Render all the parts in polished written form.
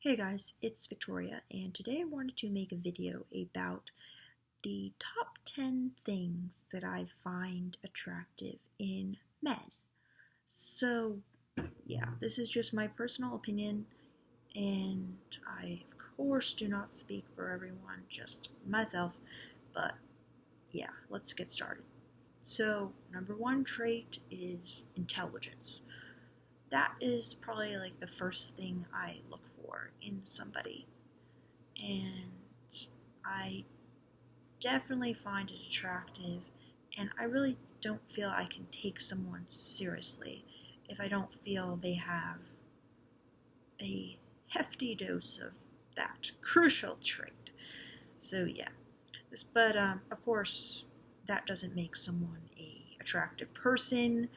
Hey guys, it's Victoria, and today I wanted to make a video about the top 10 things that I find attractive in men. So, yeah, this is just my personal opinion, and I, of course, do not speak for everyone, just myself, but yeah, let's get started. So, number one trait is intelligence. That is probably like the first thing I look for in somebody. And I definitely find it attractive, and I really don't feel I can take someone seriously if I don't feel they have a hefty dose of that crucial trait. So yeah, but of course that doesn't make someone a attractive person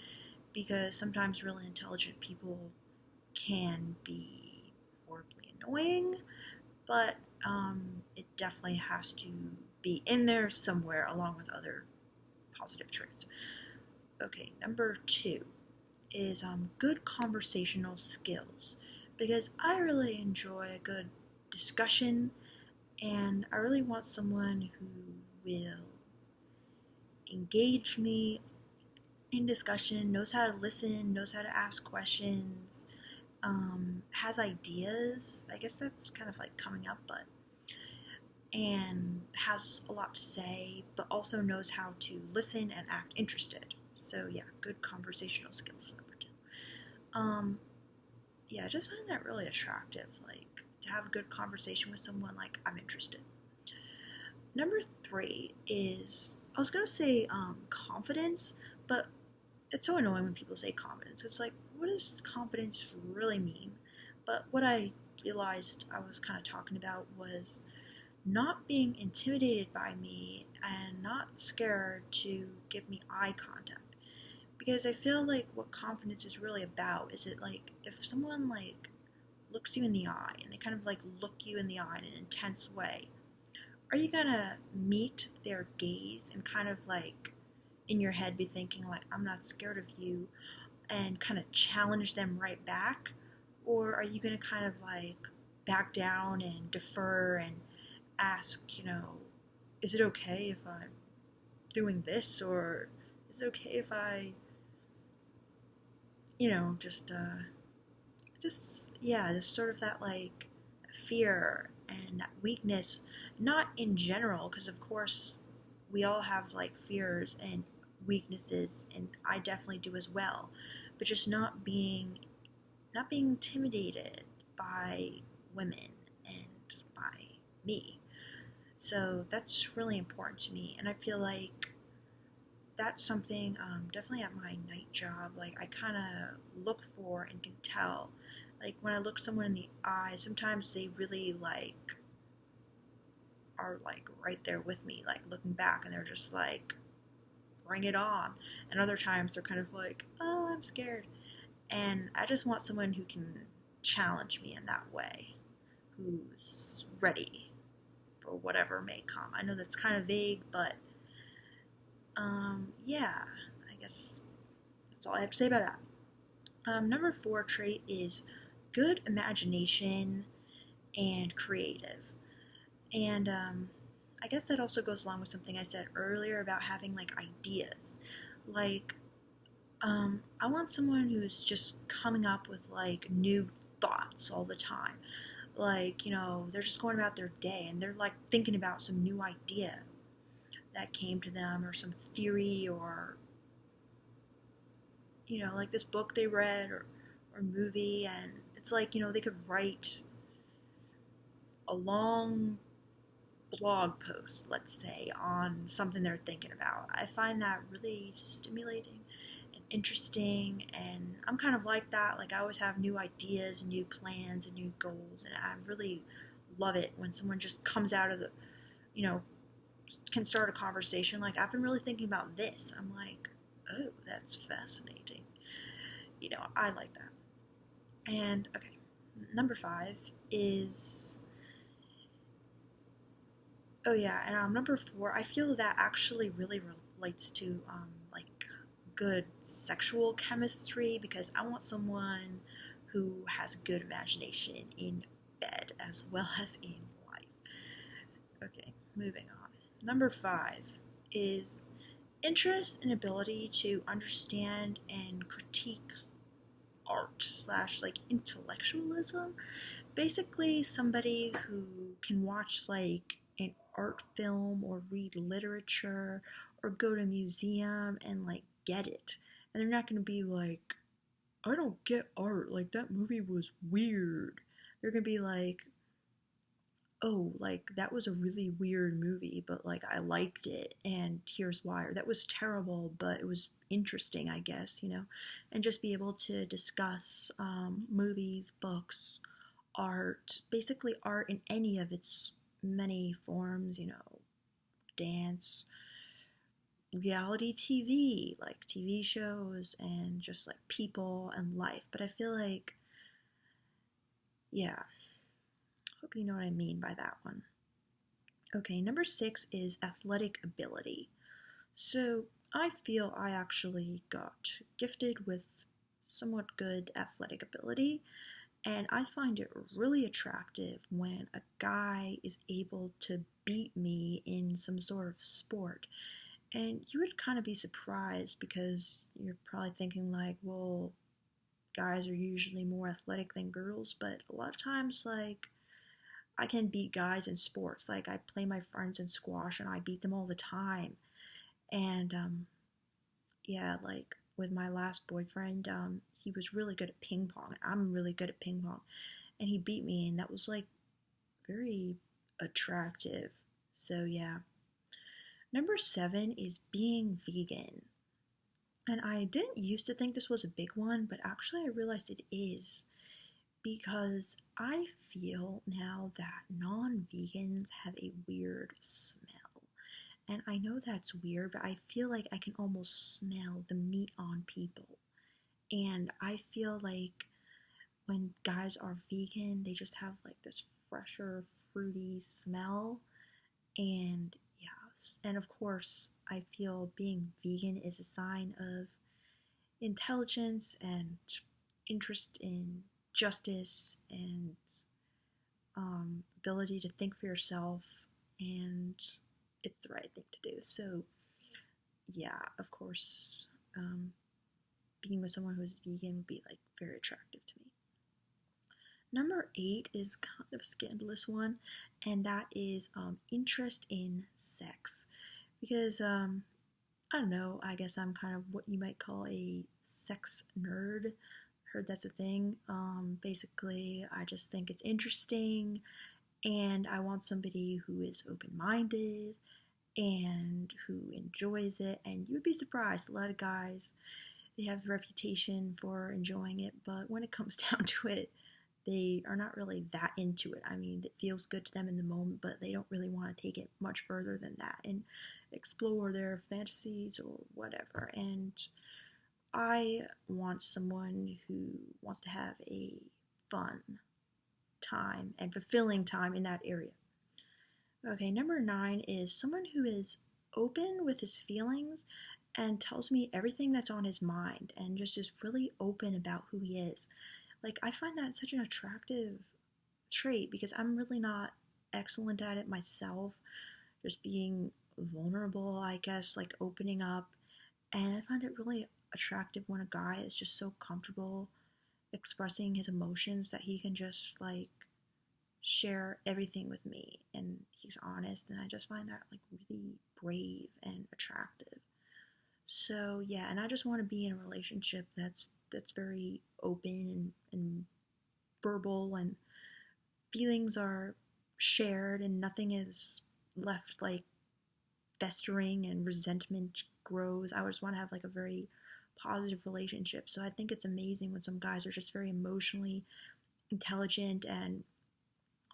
because sometimes really intelligent people can be horribly annoying, but it definitely has to be in there somewhere along with other positive traits. Okay, number two is good conversational skills because I really enjoy a good discussion and I really want someone who will engage me in discussion, knows how to listen, knows how to ask questions, has ideas. I guess that's kind of like coming up, but and has a lot to say, but also knows how to listen and act interested. So yeah, good conversational skills, number two. Um, yeah, I just find that really attractive, like to have a good conversation with someone like I'm interested. Number three is I was gonna say confidence, but it's so annoying when people say confidence. It's like, what does confidence really mean? But what I realized I was kind of talking about was not being intimidated by me and not scared to give me eye contact. Because I feel like what confidence is really about is it like if someone like looks you in the eye and they kind of like look you in the eye in an intense way, are you gonna meet their gaze and kind of like in your head be thinking like I'm not scared of you and kind of challenge them right back? Or are you gonna kind of like back down and defer and ask, is it okay if I'm doing this, or is it okay if I, just sort of that like fear and that weakness, not in general, because of course we all have like fears and weaknesses, and I definitely do as well, but just not being intimidated by women and by me. So that's really important to me, and I feel like that's something definitely at my night job. Like I kind of look for and can tell. Like when I look someone in the eye, sometimes they really like are like right there with me, like looking back, and they're just like, "Bring it on." And other times they're kind of like, "Oh, I'm scared." And I just want someone who can challenge me in that way, who's ready for whatever may come. I know that's kind of vague, but yeah, I guess that's all I have to say about that. Number four trait is good imagination and creative. And I guess that also goes along with something I said earlier about having like ideas. Like, I want someone who's just coming up with like new thoughts all the time. Like, they're just going about their day and they're like thinking about some new idea that came to them, or some theory, or like this book they read, or movie, and it's like, they could write a long blog post, let's say, on something they're thinking about. I find that really stimulating and interesting, and I'm kind of like that. Like I always have new ideas and new plans and new goals, and I really love it when someone just comes out of the, you know, can start a conversation like, I've been really thinking about this. I'm like, oh, that's fascinating. I like that. And okay, number five is, oh yeah, and number four, I feel that actually really relates to like good sexual chemistry, because I want someone who has good imagination in bed. as well as in life. Okay, moving on. Number 5 is interest and ability to understand and critique art slash like intellectualism. Basically, somebody who can watch like an art film or read literature or go to a museum and like get it. And they're not going to be like, I don't get art. Like, that movie was weird. They're going to be like, oh, like, that was a really weird movie, but like, I liked it, and here's why. Or that was terrible, but it was interesting, I guess, and just be able to discuss movies, books, art, basically art in any of its many forms, dance, reality TV, like TV shows, and just like people and life. But I feel like, yeah, hope you know what I mean by that one. Okay, number 6 is athletic ability. So I feel I actually got gifted with somewhat good athletic ability. And I find it really attractive when a guy is able to beat me in some sort of sport. And you would kind of be surprised because you're probably thinking, like, well, guys are usually more athletic than girls, but a lot of times, like, I can beat guys in sports. Like, I play my friends in squash and I beat them all the time. And, yeah, like, with my last boyfriend, he was really good at ping pong. I'm really good at ping pong. And he beat me, and that was like very attractive. So yeah. Number 7 is being vegan. And I didn't used to think this was a big one, but actually I realized it is, because I feel now that non-vegans have a weird smell. And I know that's weird, but I feel like I can almost smell the meat on people. And I feel like when guys are vegan, they just have like this fresher, fruity smell. And yes, and of course, I feel being vegan is a sign of intelligence and interest in justice and ability to think for yourself, and it's the right thing to do. So, yeah, of course, being with someone who's vegan would be like very attractive to me. Number 8 is kind of a scandalous one, and that is interest in sex. Because, I don't know, I guess I'm kind of what you might call a sex nerd. Heard that's a thing. Basically, I just think it's interesting, and I want somebody who is open-minded and who enjoys it. And you would be surprised, a lot of guys, they have the reputation for enjoying it, but when it comes down to it, they are not really that into it. I mean, it feels good to them in the moment, but they don't really want to take it much further than that and explore their fantasies or whatever. And I want someone who wants to have a fun time and fulfilling time in that area. Okay, number 9 is someone who is open with his feelings and tells me everything that's on his mind and just is really open about who he is. Like, I find that such an attractive trait because I'm really not excellent at it myself. Just being vulnerable, I guess, like opening up. And I find it really attractive when a guy is just so comfortable expressing his emotions that he can just like share everything with me and he's honest, and I just find that like really brave and attractive. So yeah, and I just want to be in a relationship that's very open and verbal, and feelings are shared and nothing is left like festering and resentment grows. I just want to have like a very positive relationship. So I think it's amazing when some guys are just very emotionally intelligent and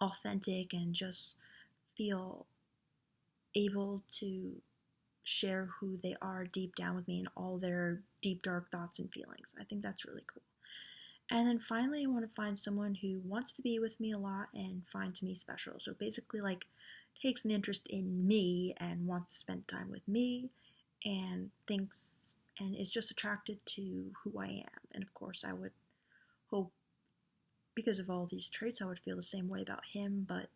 authentic and just feel able to share who they are deep down with me and all their deep dark thoughts and feelings. I think that's really cool. And then finally, I want to find someone who wants to be with me a lot and finds me special. So basically, like, takes an interest in me and wants to spend time with me and thinks and is just attracted to who I am. And of course, I would hope because of all these traits, I would feel the same way about him, but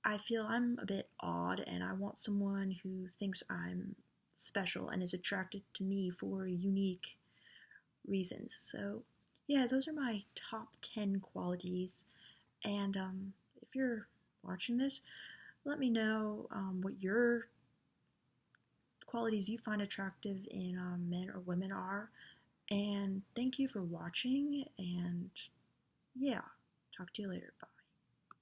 I feel I'm a bit odd and I want someone who thinks I'm special and is attracted to me for unique reasons. So, yeah, those are my top 10 qualities. And if you're watching this, let me know what your qualities you find attractive in men or women are. And thank you for watching. And yeah, talk to you later. Bye.